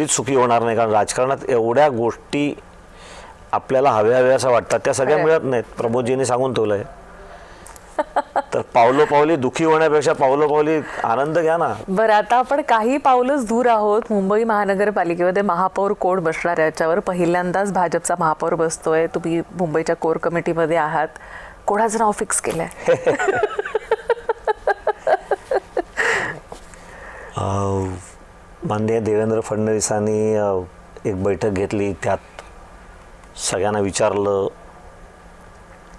सुखी होणार नाही, कारण राजकारणात एवढ्या गोष्टी आपल्याला हव्या असं वाटतात त्या सगळ्या मिळत नाहीत. प्रमोदजींनी सांगून ठेवलंय. तर पावलोपावली दुखी होण्यापेक्षा पावलोपावली आनंद घ्या ना. बरं, आता आपण काही पावलंच दूर आहोत. मुंबई महानगरपालिकेमध्ये महापौर कोण बसणार याच्यावर पहिल्यांदाच भाजपचा महापौर बसतोय. तुम्ही मुंबईच्या कोर कमिटीमध्ये आहात. कोणाचं नाव फिक्स केलंय? माननीय देवेंद्र फडणवीसांनी एक बैठक घेतली, त्यात सगळ्यांना विचारलं.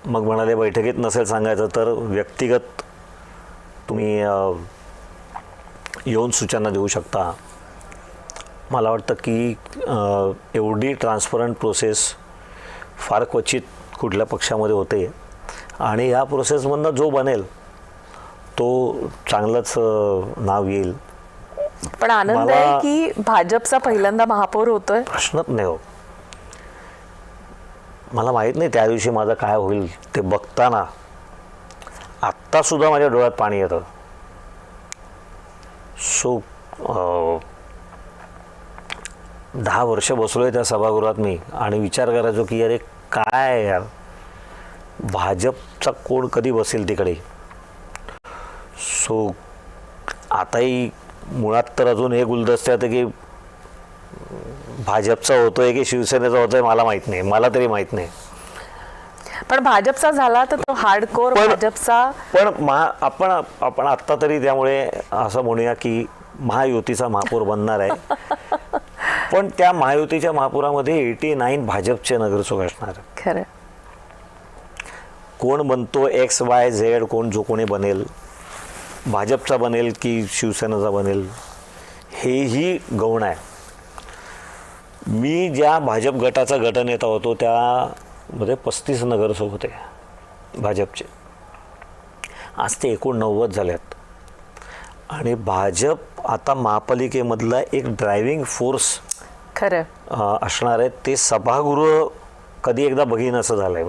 मग म्हणाले बैठकीत नसेल सांगायचं तर व्यक्तिगत तुम्ही येऊन सूचना देऊ शकता. मला वाटतं की एवढी ट्रान्सपरंट प्रोसेस फार क्वचित कुठल्या पक्षामध्ये होते आणि या प्रोसेसमधनं जो बनेल तो चांगलंच नाव येईल. पण आनंद आहे की भाजपचा पहिल्यांदा महापौर होतोय. प्रश्नच नाही हो. मला माहीत नाही त्या दिवशी माझं काय होईल ते बघताना आत्ता सुद्धा माझ्या डोळ्यात पाणी येतं. सो 10 वर्ष बसलोय त्या सभागृहात मी आणि विचार करायचो की अरे काय यार, भाजपचा कोण कधी बसेल तिकडे. सो आताही मुळात तर अजून हे गुलदस्त्यात की भाजपचा होतोय की शिवसेनेचा होतोय मला माहित नाही, मला तरी माहित नाही. पण भाजपचा झाला तर तो हार्डकोर भाजपचा. पण आपण आत्ता तरी त्यामुळे असं म्हणूया की महायुतीचा महापौर बनणार आहे. पण त्या महायुतीच्या महापौरामध्ये 89 भाजपचे नगरसेवक असणार. खरं, कोण बनतो XYZ, कोण जो कोणी बनेल, भाजपचा बनेल की शिवसेनेचा बनेल हेही गौण आहे. मी ज्या भाजप गटाचा गटनेता होतो त्यामध्ये 35 नगरसेवक होते भाजपचे. आज ते 89 झाल्यात. आणि भाजप आता महापालिकेमधला एक ड्रायव्हिंग फोर्स खरं असणार आहे. ते सभागृह कधी एकदा बघीन असं झालंय. म्हणजे